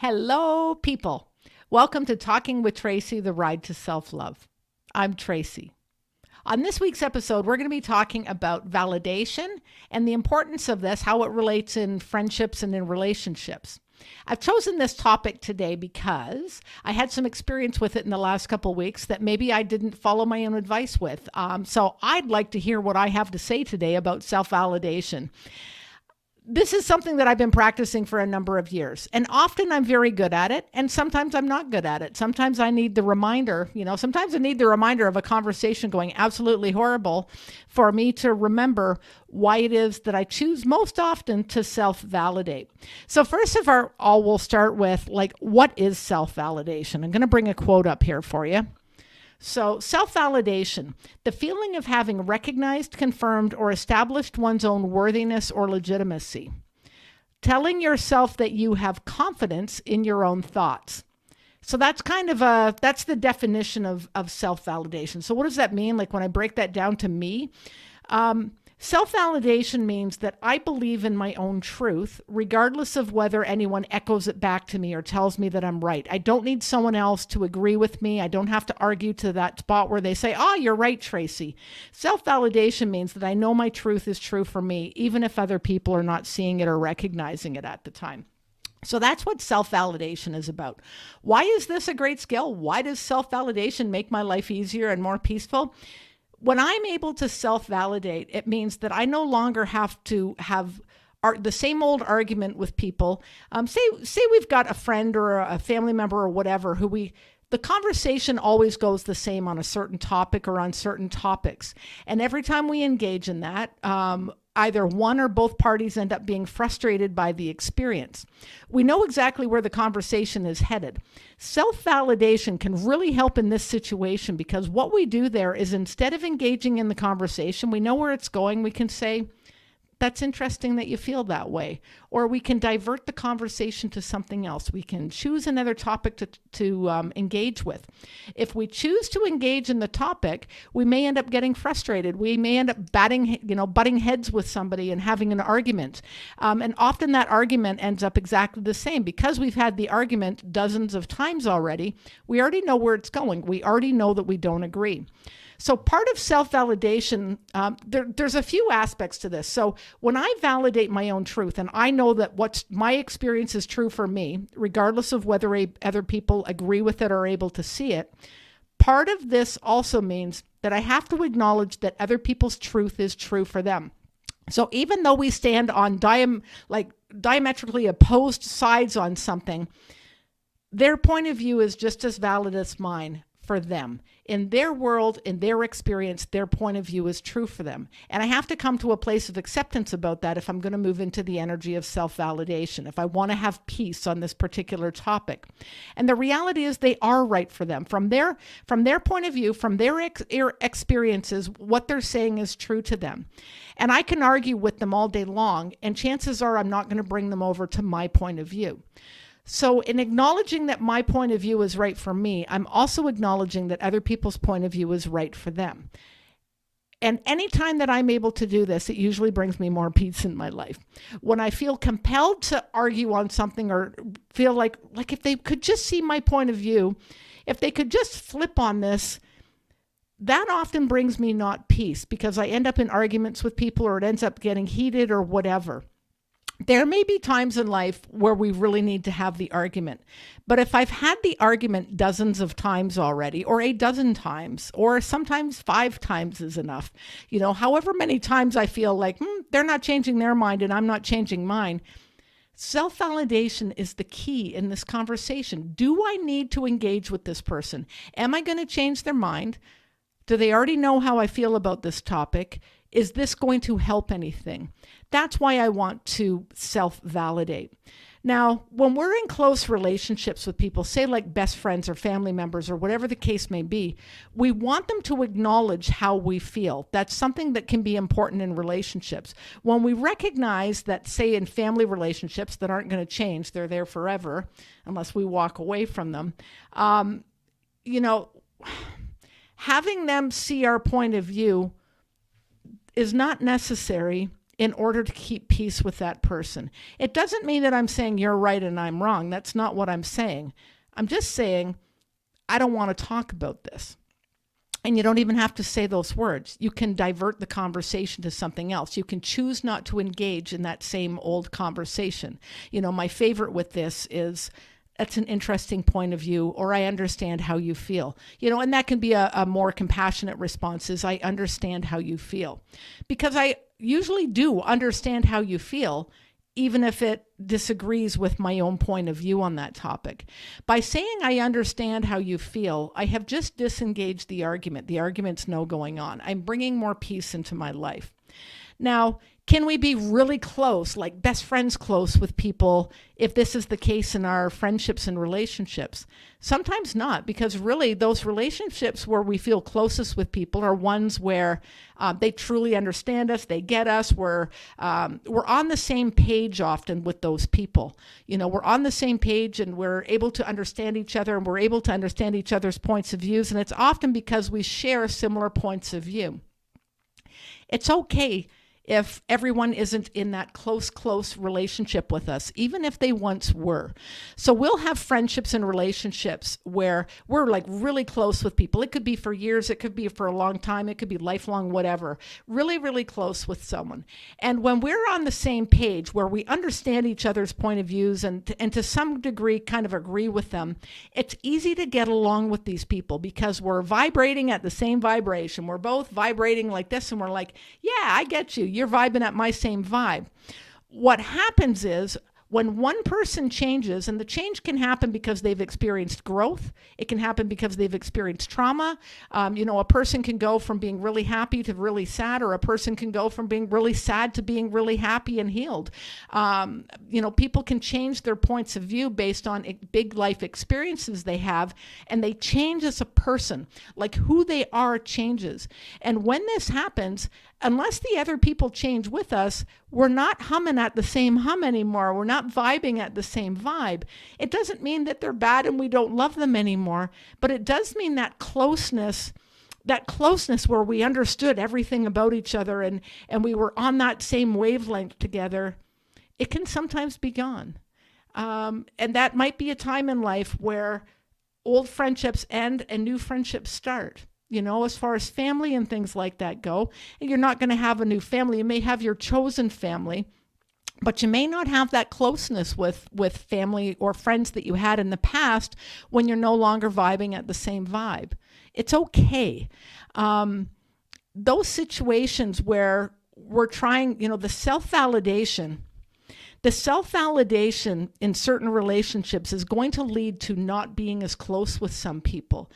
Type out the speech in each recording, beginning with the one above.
Hello, people. Welcome to Talking with Tracey, the Ride to Self-Love. I'm Tracey. On this week's episode, we're going to be talking about validation and the importance of this, how it relates in friendships and in relationships. I've chosen this topic today because I had some experience with it in the last couple of weeks that maybe I didn't follow my own advice with. So I'd like to hear what I have to say today about self-validation. This is something that I've been practicing for a number of years. And often I'm very good at it. And sometimes I'm not good at it. Sometimes I need the reminder, sometimes I need the reminder of a conversation going absolutely horrible for me to remember why it is that I choose most often to self-validate. So first of all, we'll start with what is self-validation? I'm going to bring a quote up here for you. So self-validation, the feeling of having recognized, confirmed, or established one's own worthiness or legitimacy. Telling yourself that you have confidence in your own thoughts. So that's that's the definition of self-validation. So what does that mean? Like when I break that down to me, self-validation means that I believe in my own truth, regardless of whether anyone echoes it back to me or tells me that I'm right. I don't need someone else to agree with me. I don't have to argue to that spot where they say, you're right, Tracey. Self-validation means that I know my truth is true for me, even if other people are not seeing it or recognizing it at the time. So that's what self-validation is about. Why is this a great skill? Why does self-validation make my life easier and more peaceful? When I'm able to self-validate, it means that I no longer have to have the same old argument with people. Say we've got a friend or a family member or whatever the conversation always goes the same on a certain topic or on certain topics. And every time we engage in that, either one or both parties end up being frustrated by the experience. We know exactly where the conversation is headed. Self-validation can really help in this situation because what we do there is instead of engaging in the conversation, we know where it's going. We can say, that's interesting that you feel that way. Or we can divert the conversation to something else. We can choose another topic to engage with. If we choose to engage in the topic, we may end up getting frustrated. We may end up butting heads with somebody and having an argument. And often that argument ends up exactly the same. Because we've had the argument dozens of times already, we already know where it's going. We already know that we don't agree. So part of self-validation, there's a few aspects to this. So when I validate my own truth and I know that what's my experience is true for me, regardless of whether other people agree with it or are able to see it, part of this also means that I have to acknowledge that other people's truth is true for them. So even though we stand on diametrically opposed sides on something, their point of view is just as valid as mine. For them. In their world, in their experience, their point of view is true for them. And I have to come to a place of acceptance about that if I'm going to move into the energy of self-validation, if I want to have peace on this particular topic. And the reality is they are right for them. From their point of view, from their experiences, what they're saying is true to them. And I can argue with them all day long, and chances are I'm not going to bring them over to my point of view. So in acknowledging that my point of view is right for me, I'm also acknowledging that other people's point of view is right for them. And anytime that I'm able to do this, it usually brings me more peace in my life. When I feel compelled to argue on something or feel like if they could just see my point of view, if they could just flip on this, that often brings me not peace because I end up in arguments with people or it ends up getting heated or whatever. There may be times in life where we really need to have the argument. But if I've had the argument dozens of times already, or a dozen times, or sometimes 5 times is enough, however many times I feel like they're not changing their mind and I'm not changing mine, self-validation is the key in this conversation. Do I need to engage with this person? Am I going to change their mind? Do they already know how I feel about this topic? Is this going to help anything? That's why I want to self-validate. Now, when we're in close relationships with people, say like best friends or family members or whatever the case may be, we want them to acknowledge how we feel. That's something that can be important in relationships. When we recognize that, say in family relationships that aren't going to change, they're there forever unless we walk away from them, having them see our point of view is not necessary in order to keep peace with that person. It doesn't mean that I'm saying you're right and I'm wrong. That's not what I'm saying. I'm just saying I don't want to talk about this. And you don't even have to say those words. You can divert the conversation to something else. You can choose not to engage in that same old conversation. My favorite with this is, that's an interesting point of view, or I understand how you feel. And that can be a more compassionate response, is I understand how you feel. Because I usually do understand how you feel, even if it disagrees with my own point of view on that topic. By saying I understand how you feel, I have just disengaged the argument. The argument's no going on. I'm bringing more peace into my life. Now, can we be really close, like best friends close with people, if this is the case in our friendships and relationships? Sometimes not, because really those relationships where we feel closest with people are ones where they truly understand us, they get us, we're on the same page often with those people. We're on the same page and we're able to understand each other, and we're able to understand each other's points of views, and it's often because we share similar points of view. It's okay if everyone isn't in that close relationship with us, even if they once were. So we'll have friendships and relationships where we're like really close with people. It could be for years, it could be for a long time, it could be lifelong, whatever. Really, really close with someone. And when we're on the same page, where we understand each other's point of views and to some degree kind of agree with them, it's easy to get along with these people because we're vibrating at the same vibration. We're both vibrating like this, and we're like, yeah, I get you. You're vibing at my same vibe. What happens is when one person changes, and the change can happen because they've experienced growth, it can happen because they've experienced trauma. A person can go from being really happy to really sad, or a person can go from being really sad to being really happy and healed. People can change their points of view based on big life experiences they have, and they change as a person. Like who they are changes. And when this happens, unless the other people change with us, we're not humming at the same hum anymore. We're not vibing at the same vibe. It doesn't mean that they're bad and we don't love them anymore, but it does mean that closeness where we understood everything about each other and we were on that same wavelength together, it can sometimes be gone. And that might be a time in life where old friendships end and new friendships start. As far as family and things like that go, you're not going to have a new family. You may have your chosen family, but you may not have that closeness with family or friends that you had in the past when you're no longer vibing at the same vibe. It's okay. Those situations where we're trying, the self-validation in certain relationships is going to lead to not being as close with some people.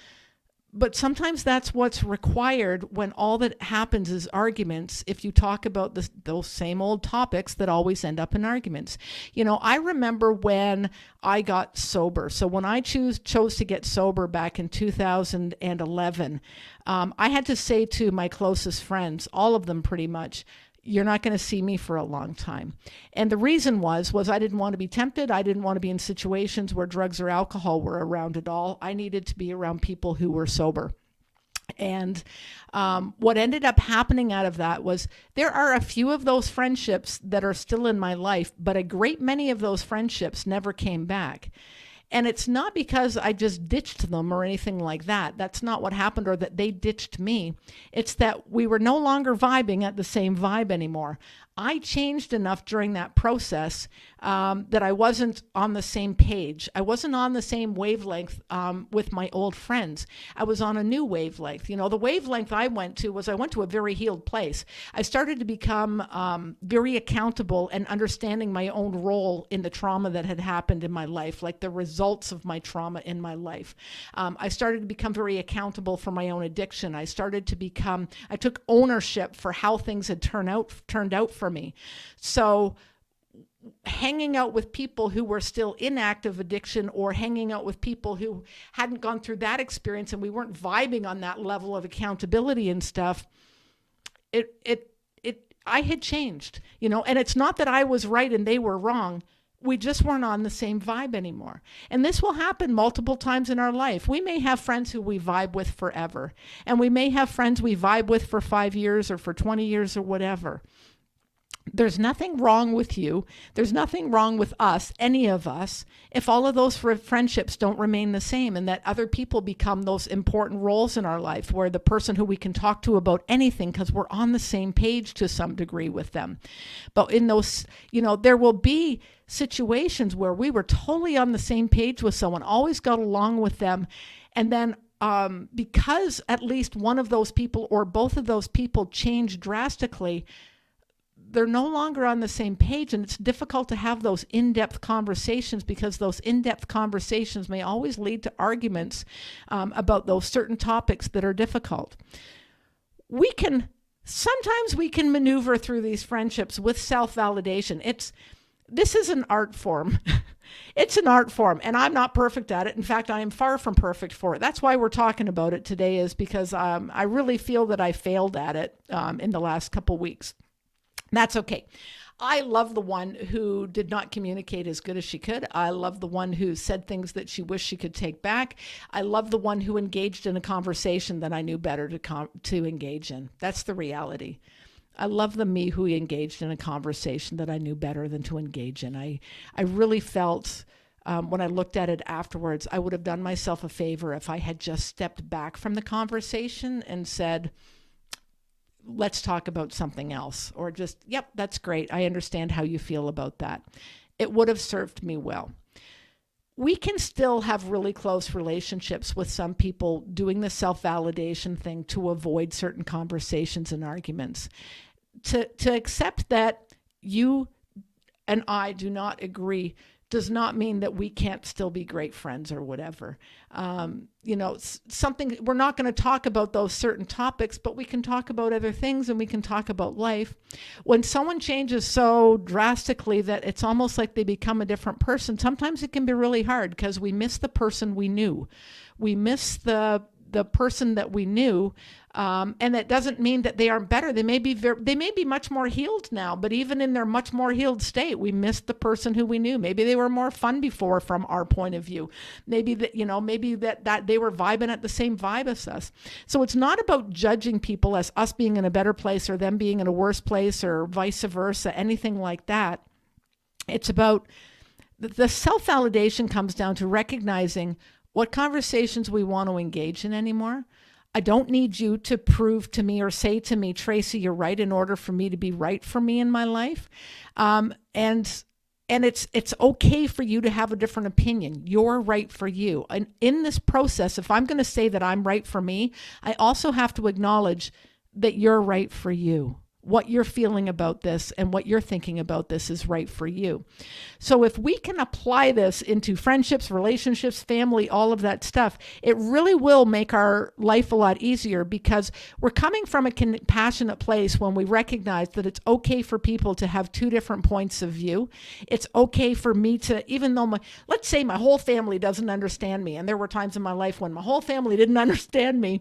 But sometimes that's what's required when all that happens is arguments, if you talk about those same old topics that always end up in arguments. I remember when I got sober. So when I chose to get sober back in 2011, I had to say to my closest friends, all of them pretty much, you're not going to see me for a long time. And the reason was I didn't want to be tempted. I didn't want to be in situations where drugs or alcohol were around at all. I needed to be around people who were sober. And what ended up happening out of that was there are a few of those friendships that are still in my life, but a great many of those friendships never came back. And it's not because I just ditched them or anything like that. That's not what happened, or that they ditched me. It's that we were no longer vibing at the same vibe anymore. I changed enough during that process that I wasn't on the same page. I wasn't on the same wavelength with my old friends. I was on a new wavelength. The wavelength I went to a very healed place. I started to become very accountable and understanding my own role in the trauma that had happened in my life, like the results of my trauma in my life. I started to become very accountable for my own addiction. I took ownership for how things had turned out for me. So hanging out with people who were still in active addiction, or hanging out with people who hadn't gone through that experience and we weren't vibing on that level of accountability and stuff, I had changed, and it's not that I was right and they were wrong. We just weren't on the same vibe anymore. And this will happen multiple times in our life. We may have friends who we vibe with forever, and we may have friends we vibe with for 5 years or for 20 years or whatever. There's nothing wrong with you. There's nothing wrong with us, any of us, if all of those friendships don't remain the same, and that other people become those important roles in our life, where the person who we can talk to about anything because we're on the same page to some degree with them. But in those, there will be situations where we were totally on the same page with someone, always got along with them, and then because at least one of those people or both of those people changed drastically, they're no longer on the same page, and it's difficult to have those in-depth conversations, because those in-depth conversations may always lead to arguments about those certain topics that are difficult. Sometimes we can maneuver through these friendships with self-validation. This is an art form. It's an art form, and I'm not perfect at it. In fact, I am far from perfect for it. That's why we're talking about it today, is because I really feel that I failed at it in the last couple weeks. That's okay. I love the one who did not communicate as good as she could. I love the one who said things that she wished she could take back. I love the one who engaged in a conversation that I knew better to engage in. That's the reality. I love the me who engaged in a conversation that I knew better than to engage in. I really felt when I looked at it afterwards, I would have done myself a favor if I had just stepped back from the conversation and said, let's talk about something else, or just, yep, that's great. I understand how you feel about that. It would have served me well. We can still have really close relationships with some people doing the self-validation thing to avoid certain conversations and arguments. To accept that you and I do not agree does not mean that we can't still be great friends or whatever. Something, we're not going to talk about those certain topics, but we can talk about other things, and we can talk about life. When someone changes so drastically that it's almost like they become a different person, sometimes it can be really hard because we miss the person we knew. We miss the person that we knew, and that doesn't mean that they aren't better. They may be much more healed now, but even in their much more healed state, we missed the person who we knew. Maybe they were more fun before from our point of view. Maybe that they were vibing at the same vibe as us. So it's not about judging people as us being in a better place or them being in a worse place or vice versa, anything like that. It's about the self-validation comes down to recognizing what conversations we want to engage in anymore. I don't need you to prove to me or say to me, Tracey, you're right, in order for me to be right for me in my life. And it's okay for you to have a different opinion. You're right for you. And in this process, if I'm going to say that I'm right for me, I also have to acknowledge that you're right for you. What you're feeling about this and what you're thinking about this is right for you. So if we can apply this into friendships, relationships, family, all of that stuff, it really will make our life a lot easier, because we're coming from a compassionate place when we recognize that it's okay for people to have two different points of view. It's okay for me to, even though let's say my whole family doesn't understand me, and there were times in my life when my whole family didn't understand me,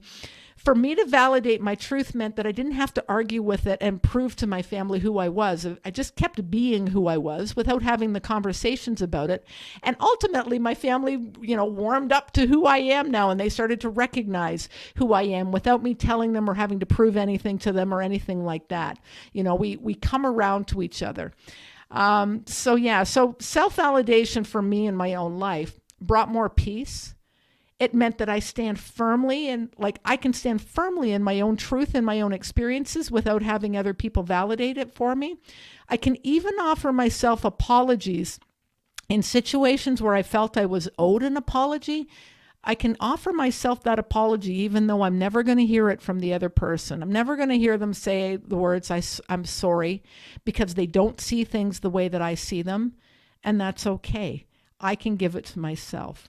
for me to validate my truth meant that I didn't have to argue with it and prove to my family who I was. I just kept being who I was without having the conversations about it. And ultimately, my family, warmed up to who I am now, and they started to recognize who I am without me telling them or having to prove anything to them or anything like that. We come around to each other. So self-validation for me in my own life brought more peace. It meant that I stand firmly I can stand firmly in my own truth and my own experiences without having other people validate it for me. I can even offer myself apologies in situations where I felt I was owed an apology. I can offer myself that apology even though I'm never going to hear it from the other person. I'm never going to hear them say the words, I'm sorry, because they don't see things the way that I see them. And that's okay. I can give it to myself.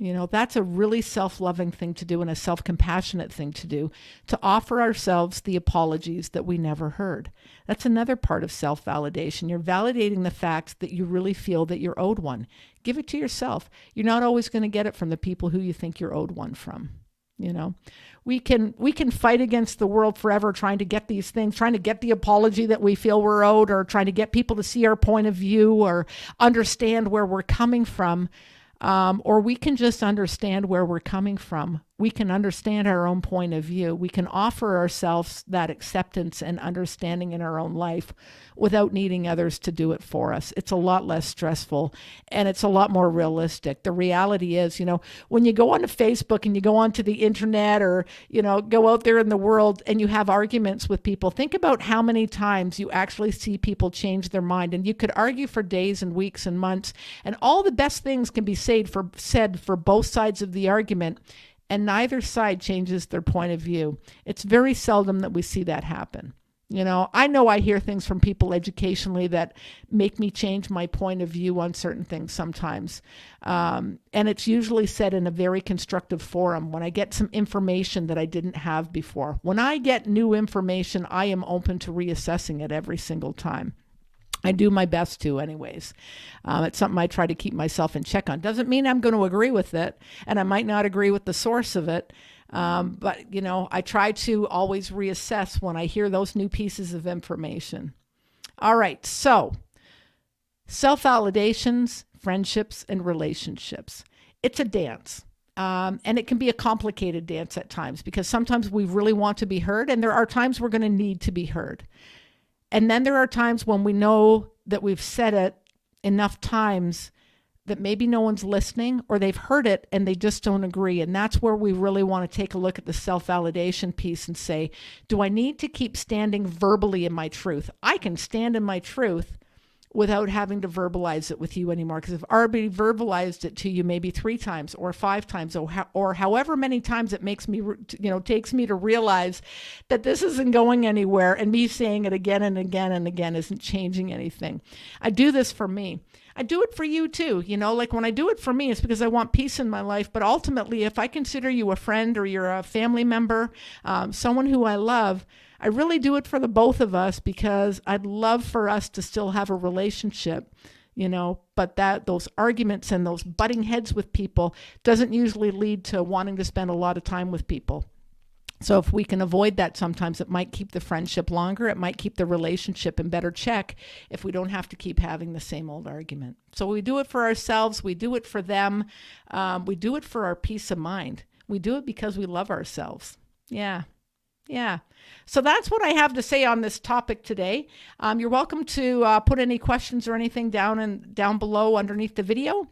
That's a really self-loving thing to do and a self-compassionate thing to do, to offer ourselves the apologies that we never heard. That's another part of self-validation. You're validating the fact that you really feel that you're owed one. Give it to yourself. You're not always going to get it from the people who you think you're owed one from. We can fight against the world forever trying to get these things, trying to get the apology that we feel we're owed, or trying to get people to see our point of view or understand where we're coming from. Or we can just understand where we're coming from we can understand our own point of view. We can offer ourselves that acceptance and understanding in our own life without needing others to do it for us. It's a lot less stressful and it's a lot more realistic. The reality is, when you go onto Facebook and you go onto the internet or, go out there in the world and you have arguments with people, think about how many times you actually see people change their mind. And you could argue for days and weeks and months, and all the best things can be said for both sides of the argument, and neither side changes their point of view. It's very seldom that we see that happen. I know I hear things from people educationally that make me change my point of view on certain things sometimes. And it's usually said in a very constructive forum when I get some information that I didn't have before. When I get new information, I am open to reassessing it every single time. I do my best to anyways. It's something I try to keep myself in check on. Doesn't mean I'm going to agree with it, and I might not agree with the source of it. But, I try to always reassess when I hear those new pieces of information. All right. So self-validations, friendships, and relationships. It's a dance. And it can be a complicated dance at times because sometimes we really want to be heard, and there are times we're going to need to be heard. And then there are times when we know that we've said it enough times that maybe no one's listening, or they've heard it and they just don't agree. And that's where we really want to take a look at the self-validation piece and say, do I need to keep standing verbally in my truth? I can stand in my truth without having to verbalize it with you anymore, because I've already verbalized it to you maybe 3 times or 5 times or however many times it makes me, takes me to realize that this isn't going anywhere, and me saying it again and again and again isn't changing anything. I do this for me. I do it for you too. Like when I do it for me, it's because I want peace in my life. But ultimately, if I consider you a friend or you're a family member, someone who I love, I really do it for the both of us, because I'd love for us to still have a relationship, but those arguments and those butting heads with people doesn't usually lead to wanting to spend a lot of time with people. So if we can avoid that, sometimes it might keep the friendship longer. It might keep the relationship in better check if we don't have to keep having the same old argument. So we do it for ourselves. We do it for them. We do it for our peace of mind. We do it because we love ourselves. Yeah. So that's what I have to say on this topic today. You're welcome to put any questions or anything down below underneath the video.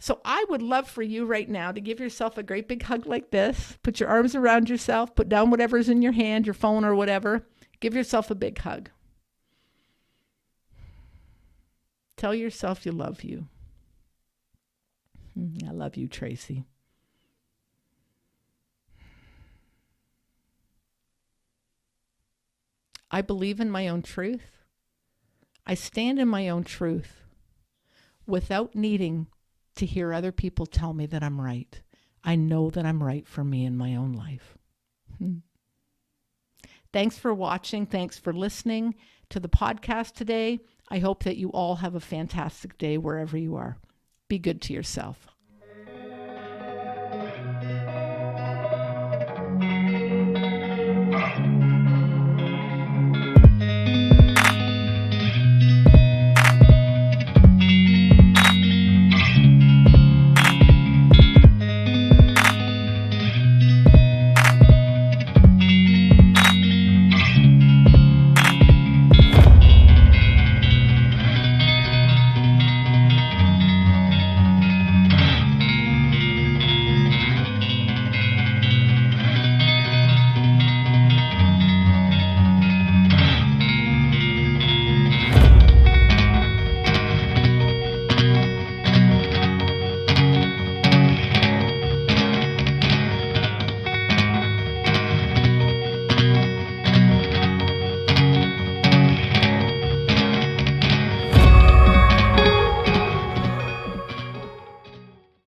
So I would love for you right now to give yourself a great big hug like this. Put your arms around yourself. Put down whatever's in your hand, your phone or whatever. Give yourself a big hug. Tell yourself you love you. I love you, Tracey. I believe in my own truth. I stand in my own truth without needing to hear other people tell me that I'm right. I know that I'm right for me in my own life. Thanks for watching. Thanks for listening to the podcast today. I hope that you all have a fantastic day wherever you are. Be good to yourself.